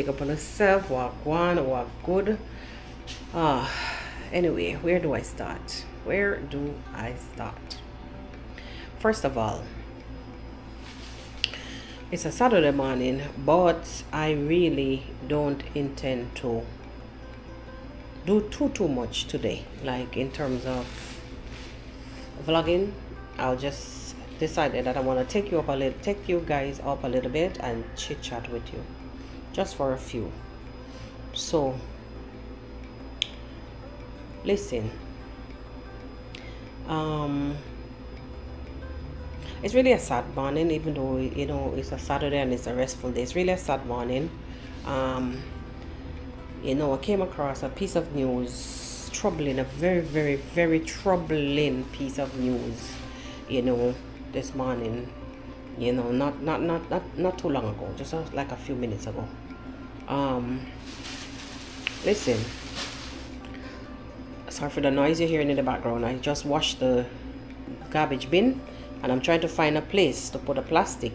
big up on yourself, walk one, walk good. Ah, anyway, where do I start? Where do I start? First of all, it's a Saturday morning, but I really don't intend to do too much today. Like in terms of vlogging, I'll just decided that I want to take you guys up a little bit and chit chat with you, just for a few. So, listen. It's really a sad morning, even though it's a Saturday and it's a restful day. It's really a sad morning. I came across a piece of news, troubling, a very, very, very troubling piece of news. This morning. Not too long ago, just like a few minutes ago. Listen. Sorry for the noise you're hearing in the background. I just washed the garbage bin, and I'm trying to find a place to put a plastic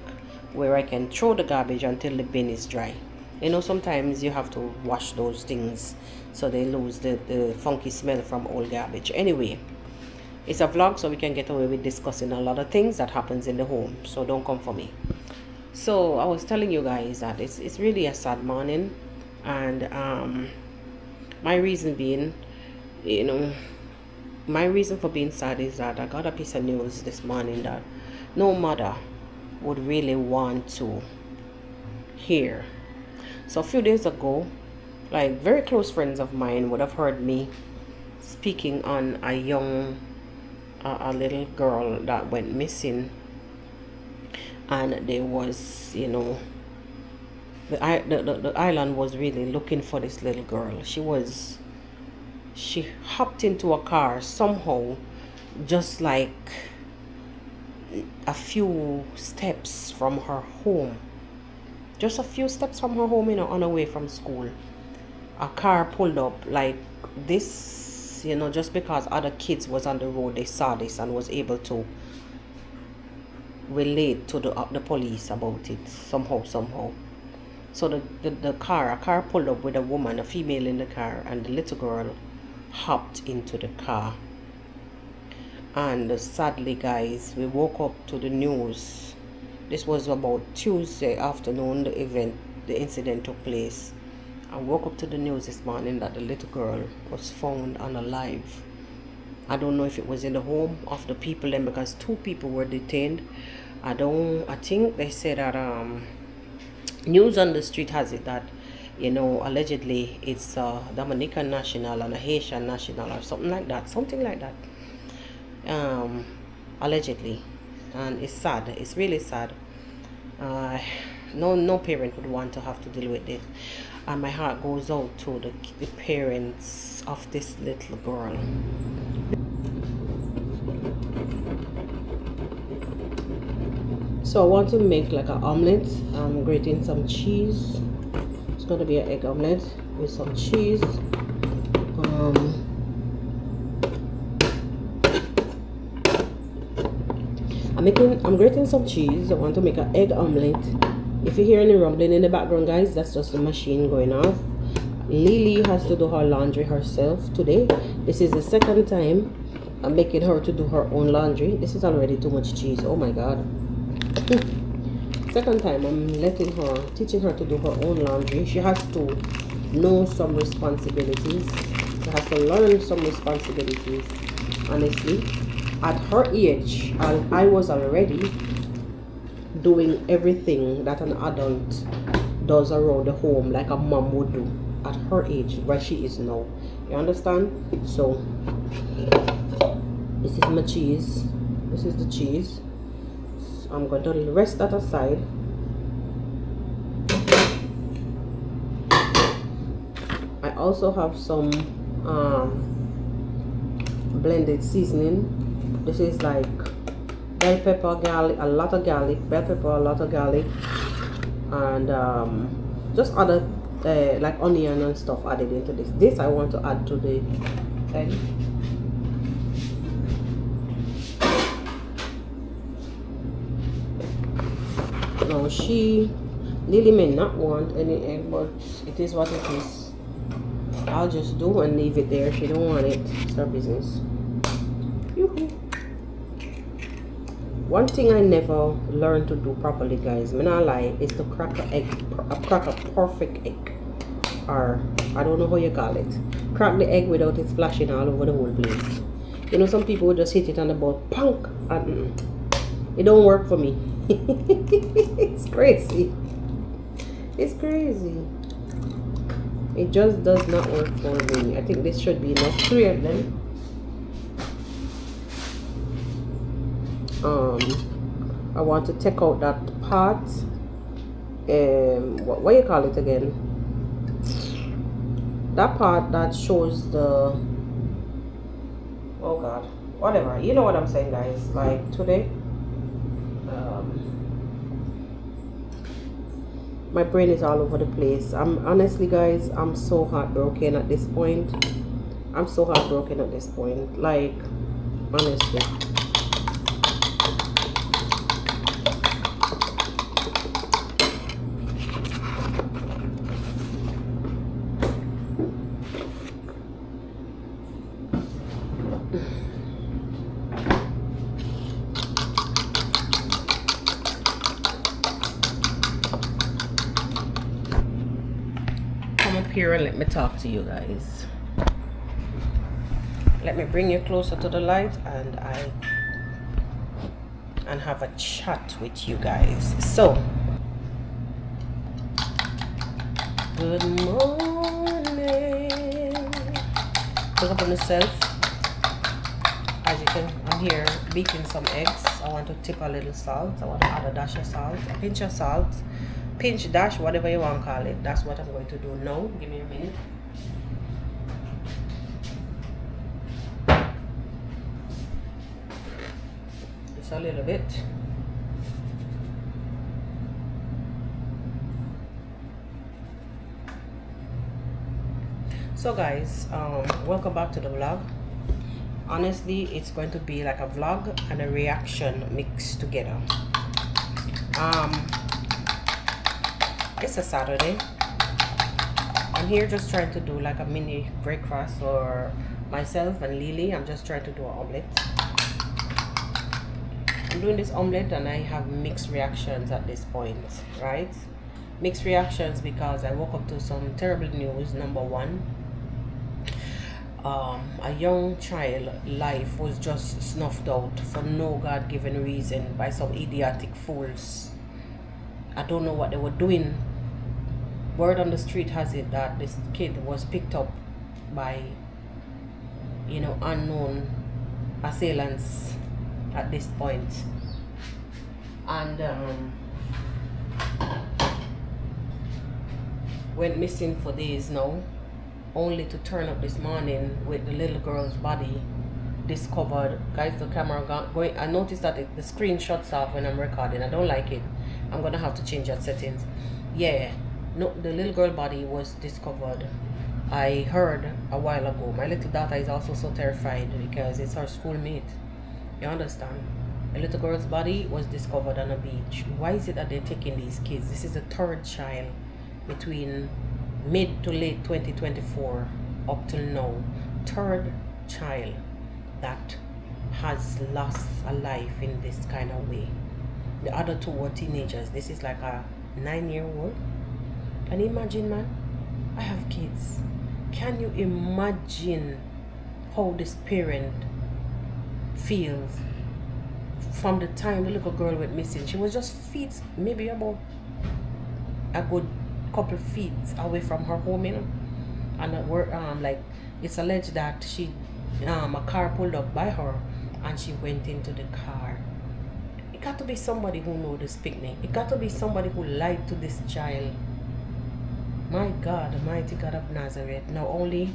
where I can throw the garbage until the bin is dry. Sometimes you have to wash those things so they lose the funky smell from old garbage. Anyway, it's a vlog, so we can get away with discussing a lot of things that happens in the home, so don't come for me. So I was telling you guys that it's really a sad morning, and my reason being, my reason for being sad is that I got a piece of news this morning that no mother would really want to hear. So a few days ago, like very close friends of mine would have heard me speaking on a little girl that went missing, and there was, the island was really looking for this little girl. She hopped into a car somehow, just like a few steps from her home. Just a few steps from her home, on her way from school. A car pulled up like this, just because other kids was on the road, they saw this and was able to relate to the police about it somehow. So a car pulled up with a woman, a female in the car, and the little girl hopped into the car. And sadly, guys, we woke up to the news. This was about Tuesday afternoon. The incident took place. I woke up to the news this morning that the little girl was found unalive. I don't know if it was in the home of the people then, because 2 people were detained. I think they said that news on the street has it that allegedly it's a Dominican national and a Haitian national or something like that, allegedly. And it's sad, it's really sad. No parent would want to have to deal with this, and my heart goes out to the parents of this little girl. So I want to make like an omelet. I'm grating some cheese. It's going to be an egg omelet with some cheese. I'm grating some cheese. I want to make an egg omelet. If you hear any rumbling in the background, guys, that's just the machine going off. Lily has to do her laundry herself today. This is the second time I'm making her to do her own laundry. This is already too much cheese. Oh my god. Second time I'm teaching her to do her own laundry. She has to know some responsibilities. She has to learn some responsibilities. Honestly, at her age, I was already doing everything that an adult does around the home, like a mom would do at her age, where she is now. You understand? So this is my cheese. This is the cheese. So I'm going to rest that aside. I also have some blended seasoning. This is like bell pepper, garlic, a lot of garlic, bell pepper, a lot of garlic, and just other like onion and stuff added into this. This I want to add to the egg. Now Lily may not want any egg, but it is what it is. I'll just do and leave it there. She don't want it. It's her business. Yoo-hoo. One thing I never learned to do properly, guys, I'm not lie, is to crack an egg, crack a perfect egg, or I don't know how you call it. Crack the egg without it splashing all over the whole place. You know, some people would just hit it on the ball, punk, and it don't work for me. It's crazy. It's crazy. It just does not work for me. I think this should be enough. 3 of them. I want to take out that part. What you call it again? That part that shows the, oh god, whatever. You know what I'm saying, guys. Like today, my brain is all over the place. I'm honestly, guys, I'm so heartbroken at this point. I'm so heartbroken at this point. Like, honestly. Here and let me talk to you guys. Let me bring you closer to the light and have a chat with you guys. So, good morning. Look up on yourself. As you can, I'm here beating some eggs. I want to tip a little salt. I want to add a dash of salt, a pinch of salt. Pinch, dash, whatever you want to call it. That's what I'm going to do now. Give me a minute. Just a little bit. So guys, welcome back to the vlog. Honestly, it's going to be like a vlog and a reaction mixed together. It's a Saturday. I'm here just trying to do like a mini breakfast for myself and Lily. I'm just trying to do an omelette. I'm doing this omelette and I have mixed reactions at this point, right? Mixed reactions because I woke up to some terrible news. Number one, a young child life was just snuffed out for no God-given reason by some idiotic fools. I don't know what they were doing. Word on the street has it that this kid was picked up by, you know, unknown assailants at this point. And went missing for days now, only to turn up this morning with the little girl's body discovered. Guys, the camera going. I noticed that the screen shuts off when I'm recording. I don't like it. I'm gonna have to change that settings. Yeah, no, the little girl body was discovered. I heard a while ago. My little daughter is also so terrified because it's her schoolmate. You understand? A little girl's body was discovered on a beach. Why is it that they're taking these kids? This is the third child between mid to late 2024 up till now. Third child that has lost a life in this kind of way. The other two were teenagers. This is like a 9-year-old. Can you imagine, man? I have kids. Can you imagine how this parent feels from the time the little girl went missing? She was just feet, maybe about a good couple feet away from her home, you know. And like it's alleged that she a car pulled up by her and she went into the car. It got to be somebody who know this picnic. It got to be somebody who lied to this child. My God, mighty God of Nazareth. Now only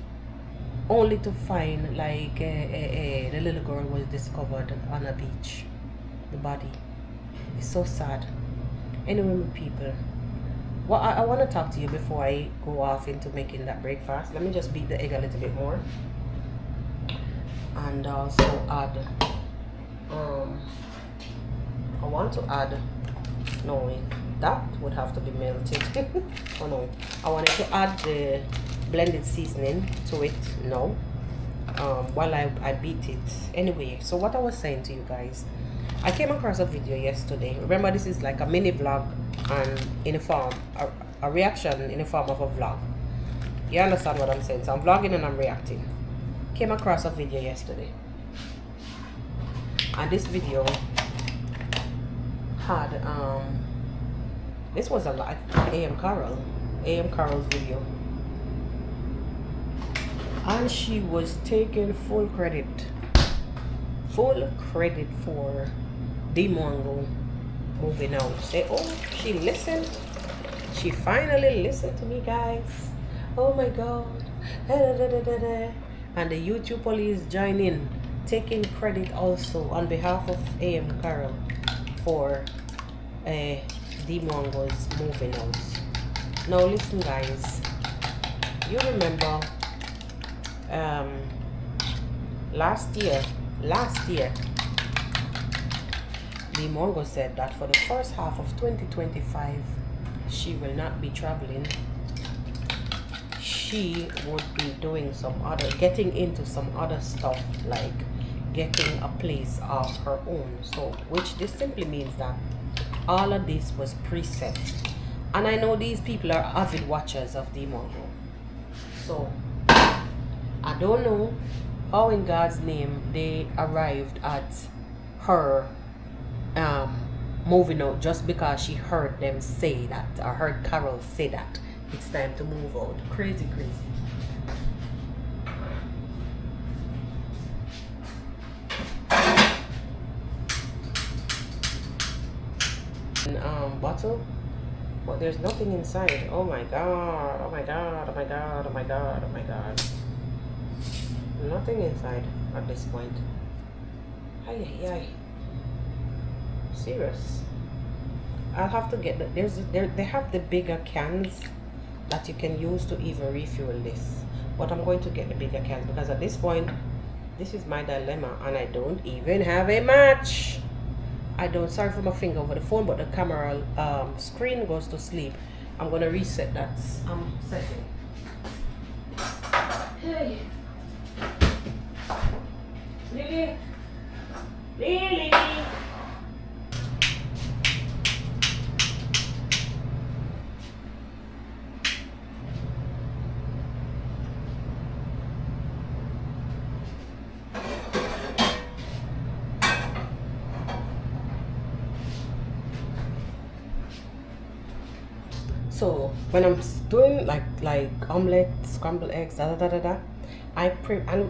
to find like the little girl was discovered on a beach. The body. It's so sad. Anyway, my people, well, I want to talk to you before I go off into making that breakfast. Let me just beat the egg a little bit more. And also add I want to add, no wait, that would have to be melted. Oh no, I wanted to add the blended seasoning to it now, while I beat it. Anyway, so what I was saying to you guys, I came across a video yesterday. Remember, this is like a mini vlog and in a form, a reaction in the form of a vlog. You understand what I'm saying? So I'm vlogging and I'm reacting. Came across a video yesterday, and this video had this was a lot AM Qarol's video, and she was taking full credit for the Mongo moving out. Say, oh, she listened. She finally listened to me, guys. Oh my god. And the YouTube police join in, taking credit also on behalf of AM Qarol for the Mongo's moving out. Now listen, guys. You remember last year the Mongo said that for the first half of 2025 she will not be traveling. She would be doing getting into some other stuff, like getting a place of her own. So which this simply means that all of this was preset, and I know these people are avid watchers of the Mongo. So I don't know how in God's name they arrived at her moving out just because she heard them say that, or heard Qarol say that it's time to move out. Crazy. Bottle, but there's nothing inside. Oh my god, nothing inside at this point. Ay. Serious. I'll have to get they have the bigger cans that you can use to even refuel this, but I'm going to get the bigger cans because at this point this is my dilemma, and I don't even have a match. I don't, sorry for my finger over the phone, but the camera screen goes to sleep. I'm gonna reset that setting. Hey, Lily. So when I'm doing like omelette, scrambled eggs, and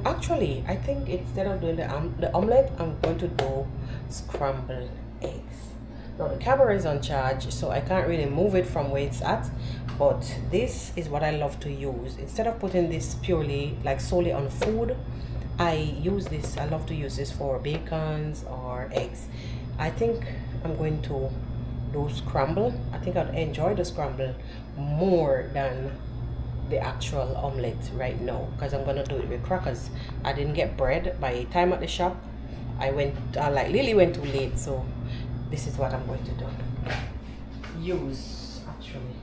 actually I think instead of doing the omelette, I'm going to do scrambled eggs. Now the camera is on charge, so I can't really move it from where it's at, but this is what I love to use. Instead of putting this purely like solely on food, I love to use this for bacons or eggs. I think I'm going to do scramble. I think I'd enjoy the scramble more than the actual omelette right now, because I'm gonna do it with crackers. I didn't get bread by the time at the shop. I went like Lily went too late, so this is what I'm going to do. Use actually.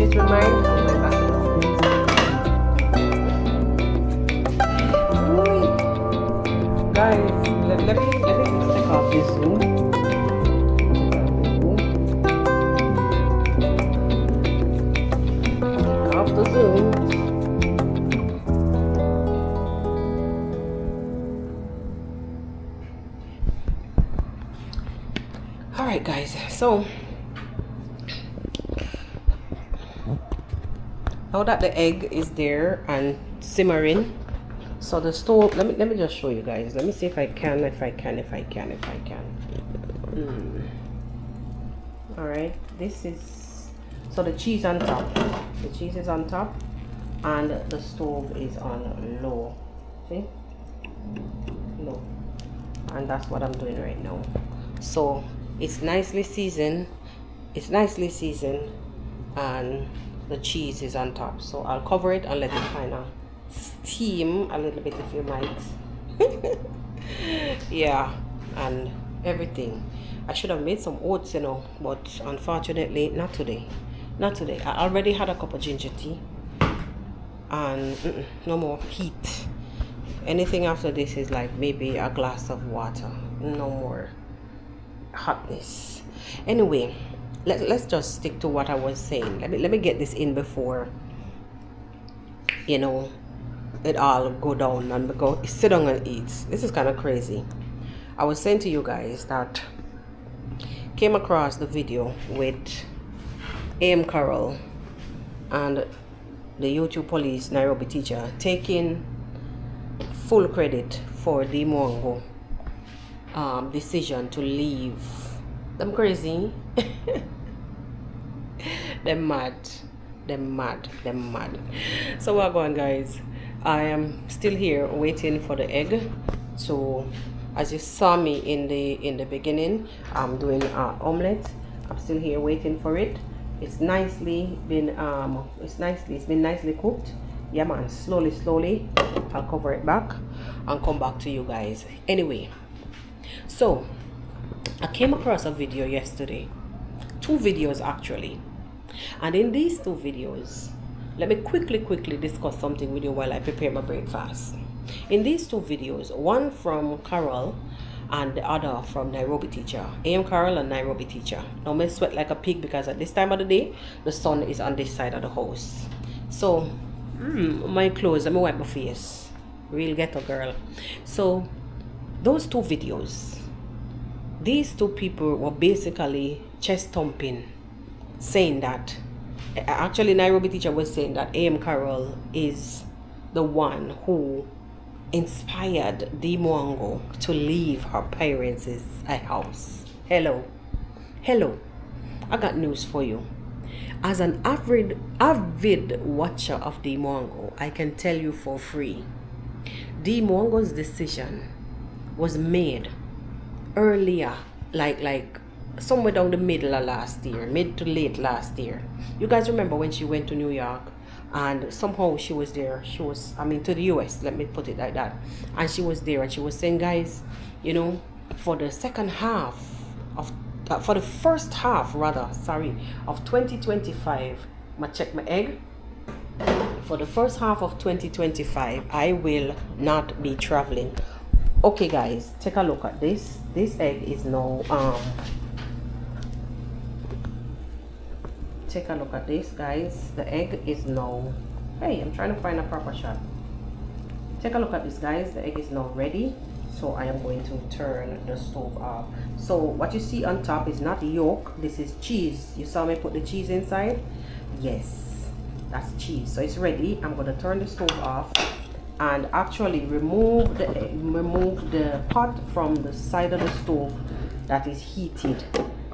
changes your mind, I'm going back to the guys, let me take off this zoom. Take off the zoom. Alright guys, so now that the egg is there and simmering, so the stove, let me just show you guys. Let me see if I can. Alright, this is, so the cheese on top. The cheese is on top and the stove is on low. See? Low. And that's what I'm doing right now. So it's nicely seasoned. And the cheese is on top. So I'll cover it and let it kind of steam a little bit, if you might. Yeah, and everything. I should have made some oats, you know, but unfortunately not today. I already had a cup of ginger tea and no more heat. Anything after this is like maybe a glass of water, no more hotness. Anyway, let's just stick to what I was saying. Let me get this in before, you know, it all go down and go sit down and eat. This is kind of crazy. I was saying to you guys that came across the video with Qarol and the YouTube police Nairobi teacher taking full credit for the Mwango decision to leave. Them crazy. Them mad. So we're going, guys. I am still here waiting for the egg. So as you saw me in the beginning, I'm doing an omelette. I'm still here waiting for it. It's been nicely cooked. Yeah man, slowly I'll cover it back and come back to you guys. Anyway, so I came across a video yesterday, 2 videos actually, and in these 2 videos, let me quickly discuss something with you while I prepare my breakfast. In these 2 videos, one from Qarol and the other from Nairobi teacher, Qarol and Nairobi teacher. Now I sweat like a pig because at this time of the day, the sun is on this side of the house. So my clothes, let me wipe my face. Real ghetto girl. So those 2 videos, these 2 people were basically chest thumping, saying that, actually Nairobi teacher was saying that Qarol is the one who inspired the Mwango to leave her parents' house. Hello, I got news for you. As an avid watcher of the Mwango, I can tell you for free, the Mwango's decision was made earlier, like somewhere down the middle of last year, mid to late last year. You guys remember when she went to New York and somehow she was there, to the US, let me put it like that, and she was there and she was saying, guys, you know, for the first half of 2025, I'm gonna check my egg. For the first half of 2025, I will not be traveling. Okay guys, take a look at this. This egg is now take a look at this, guys. The egg is now, hey, I'm trying to find a proper shot. Take a look at this, guys. The egg is now ready. So I am going to turn the stove off. So what you see on top is not yolk, this is cheese. You saw me put the cheese inside? Yes, that's cheese. So it's ready. I'm going to turn the stove off and actually remove the pot from the side of the stove that is heated,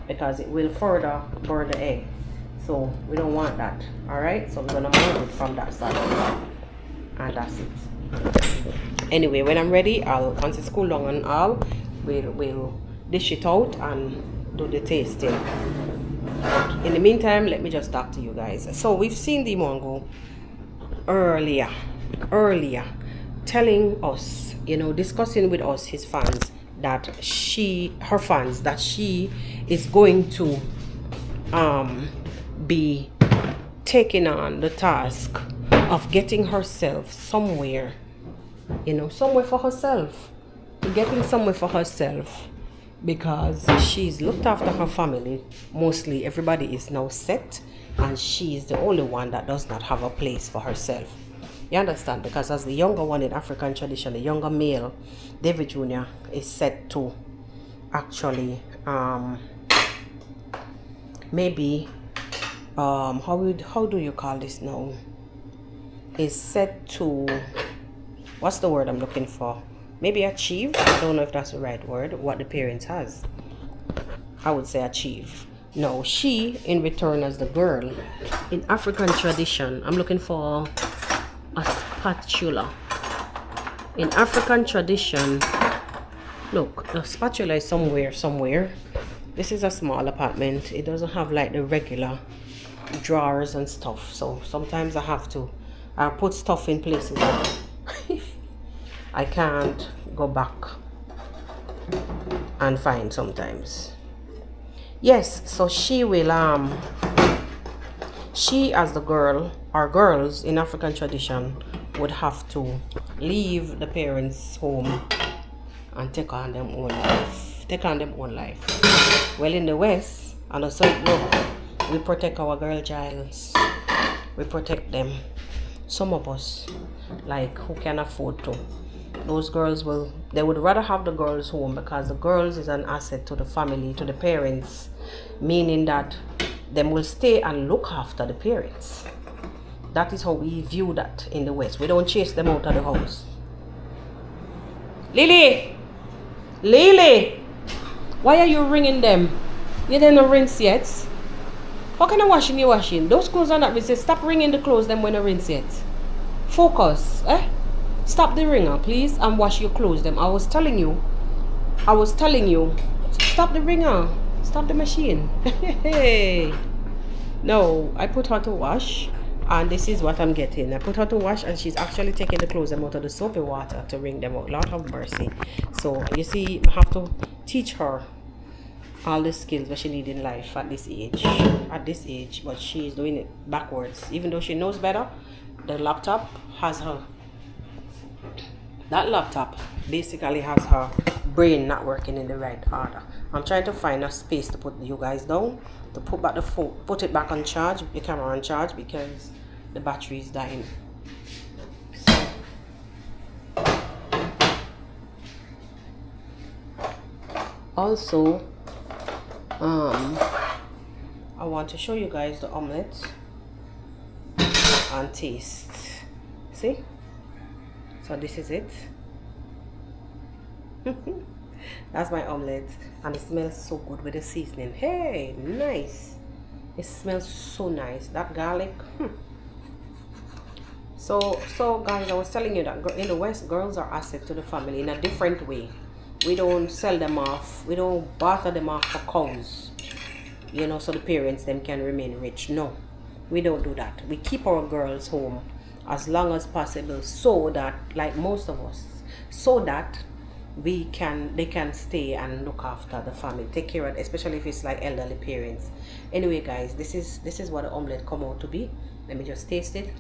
because it will further burn the egg. So we don't want that. All right, so we're gonna move it from that side, and that's it. Anyway, when I'm ready, once it's cooled down and all, we'll dish it out and do the tasting. In the meantime, let me just talk to you guys. So we've seen the Mwango earlier telling us, you know, discussing with us, his fans, that she is going to be taking on the task of getting herself somewhere, somewhere for herself, getting somewhere for herself, because she's looked after her family. Mostly everybody is now set, and she is the only one that does not have a place for herself. You understand? Because as the younger one in African tradition, the younger male, David Jr., is set to actually maybe how do you call this now, is set to, what's the word I'm looking for, maybe achieve, I don't know if that's the right word, what the parents has. I would say achieve. No, she in return as the girl in African tradition, I'm looking for a spatula. In African tradition, look, the spatula is somewhere. This is a small apartment. It doesn't have like the regular drawers and stuff, so sometimes I put stuff in places that I can't go back and find sometimes. Yes, so she will she as the girl, or girls in African tradition, would have to leave the parents' home and take on their own life. Well, in the West, and also we protect our girl childs. We protect them. Some of us, like, who can afford to, those girls they would rather have the girls home, because the girls is an asset to the family, to the parents, meaning that them will stay and look after the parents. That is how we view that in the West. We don't chase them out of the house. Lily, why are you ringing them? You didn't rinse yet. How can I washing you washing? Those clothes are not rinsed. Stop ringing the clothes them when I rinse yet. Focus, Stop the ringer, please, and wash your clothes them. I was telling you. Stop the ringer. Stop the machine. No, I put her to wash, and this is what I'm getting. I put her to wash, and she's actually taking the clothes them out of the soapy water to wring them out. Lord have mercy. So you see, I have to teach her all the skills that she needs in life at this age. But she's doing it backwards, even though she knows better. The laptop has her. That laptop basically has her brain not working in the right order. I'm trying to find a space to put you guys down, to put back the phone, put it back on charge, the camera on charge, because the battery is dying. Also, I want to show you guys the omelette and taste. See? So this is it. That's my omelette, and it smells so good with the seasoning. Hey, nice. It smells so nice. That garlic. So guys, I was telling you that in the West, girls are asset to the family in a different way. We don't sell them off. We don't barter them off for cows, so the parents them can remain rich. No, we don't do that. We keep our girls home as long as possible, so that, like most of us, so that they can stay and look after the family, take care of, especially if it's like elderly parents. Anyway guys, this is what the omelette come out to be. Let me just taste it.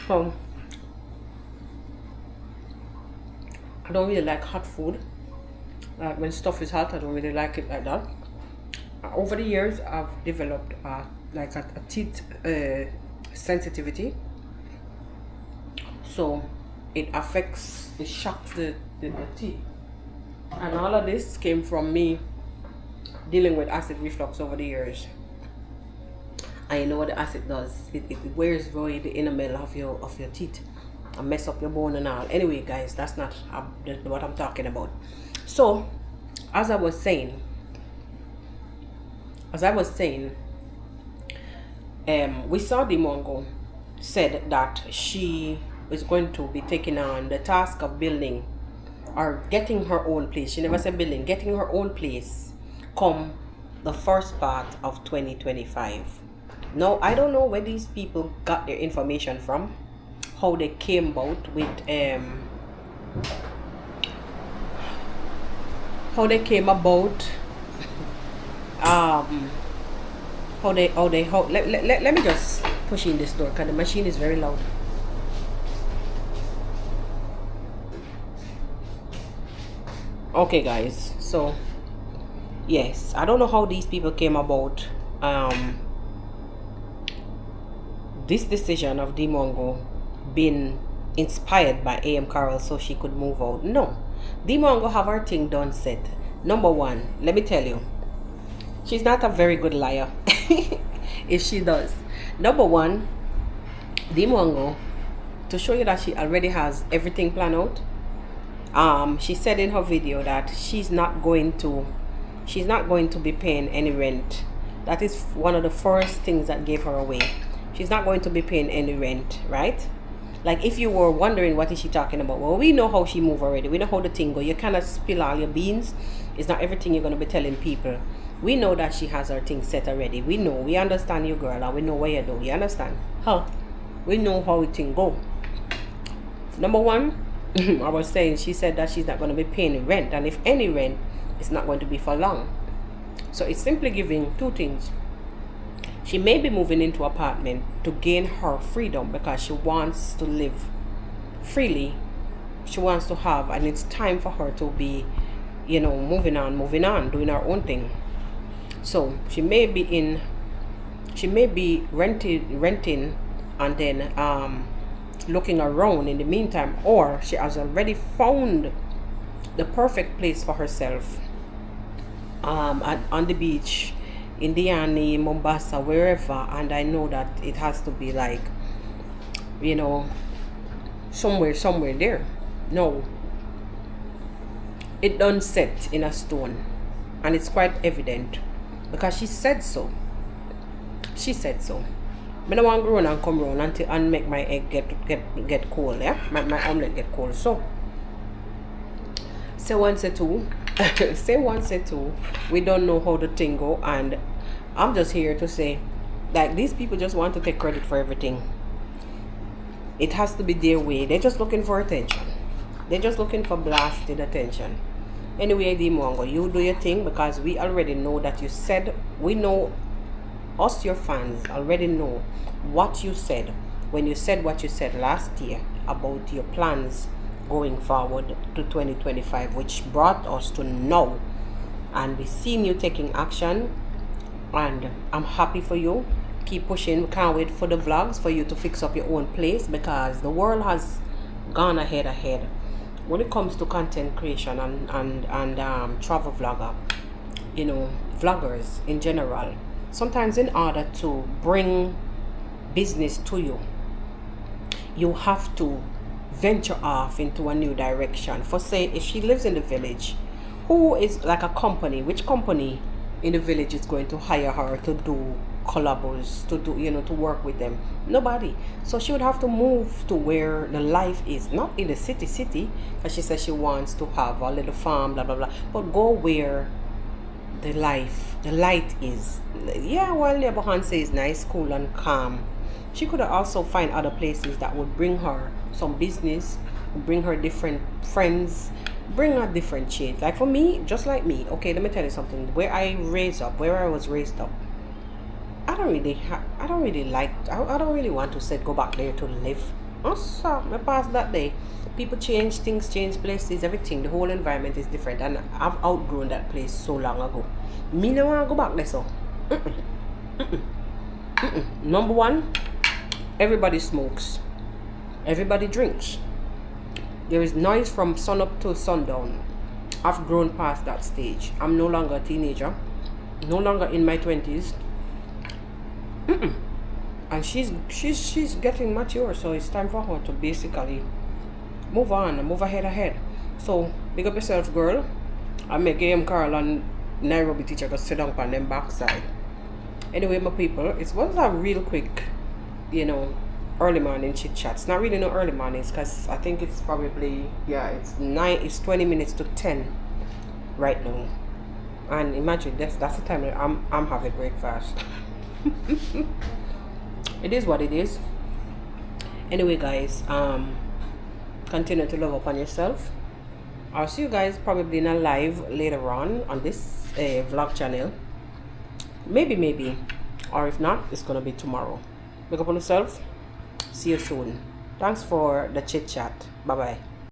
So I don't really like hot food. When stuff is hot, I don't really like it like that. Over the years, I've developed like a teeth sensitivity, so it shocks the teeth, and all of this came from me dealing with acid reflux over the years. And you know what the acid does? It wears away the enamel of your teeth and mess up your bone and all. Anyway guys, that's not what I'm talking about. So as I was saying, we saw the Mongo said that she is going to be taking on the task of building or getting her own place. She never said building, getting her own place come the first part of 2025. Now I don't know where these people got their information from, how they came about with how they came about, let me just push in this door because the machine is very loud. Okay guys, so yes, I don't know how these people came about this decision of Dimongo being inspired by AM Qarol so she could move out. No, Dimongo have her thing done set. Number one, let me tell you, she's not a very good liar. If she does. Number one, Dimongo, to show you that she already has everything planned out, she said in her video that she's not going to be paying any rent. That is one of the first things that gave her away. She's not going to be paying any rent, right? Like, if you were wondering what is she talking about, well, we know how she move already. We know how the thing go. You cannot spill all your beans. It's not everything you're going to be telling people. We know that she has her thing set already. We know, we understand you, girl, and we know what you do. You understand? Huh? We know how the thing go. Number one, I was saying, she said that she's not going to be paying rent, and if any rent, it's not going to be for long. So it's simply giving two things. She may be moving into an apartment to gain her freedom because she wants to live freely. She wants to have, and it's time for her to be, you know, moving on, doing her own thing. So she may be renting and then looking around in the meantime, or she has already found the perfect place for herself on the beach in Diani, Mombasa, wherever. And I know that it has to be like, you know, somewhere there. No, it done set in a stone, and it's quite evident because she said so. She said so. I don't want to grow and come round until and make my egg get cold, yeah? My omelette get cold. So say one, say two. Say one, say two. We don't know how the thing go, and I'm just here to say, like, these people just want to take credit for everything. It has to be their way. They're just looking for attention. They're just looking for blasted attention. Anyway, Dimongo, you do your thing, because we already know that you said, we know, us, your fans, already know what you said when you said what you said last year about your plans going forward to 2025, which brought us to now, and we seen you taking action, and I'm happy for you. Keep pushing. Can't wait for the vlogs for you to fix up your own place, because the world has gone ahead when it comes to content creation and travel vlogger, you know, vloggers in general. Sometimes in order to bring business to you, you have to venture off into a new direction. For say, if she lives in the village, who is like a company, which company in the village is going to hire her to do collabos, to do, you know, to work with them? Nobody. So she would have to move to where the life is, not in the city, because she says she wants to have a little farm, blah blah blah, but go where the light is. Yeah, while Neighborhood says nice, cool and calm, she could also find other places that would bring her some business, bring her different friends, bring her different change. Like for me, just like me, okay, let me tell you something. Where I was raised up, I don't really want to say go back there to live. Also, I passed that day. People change, things change, places, everything. The whole environment is different, and I've outgrown that place so long ago. Me no want to go back there, so. Number one, everybody smokes, everybody drinks. There is noise from sun up to sundown. I've grown past that stage. I'm no longer a teenager, no longer in my 20s. And she's getting mature, so it's time for her to basically move on and move ahead. So big up yourself, girl. I make AM Qarol and Nairobi teacher go sit down on them backside. Anyway, my people, it was a real quick, you know, early morning chit chat. It's not really no early mornings, because I think it's probably, yeah, it's 20 minutes to 10 right now. And imagine that's the time that I'm having breakfast. It is what it is. Anyway, guys, continue to love upon yourself. I'll see you guys probably in a live later on this vlog channel. Maybe, or if not, it's gonna be tomorrow. Look up on yourself. See you soon. Thanks for the chit chat. Bye bye.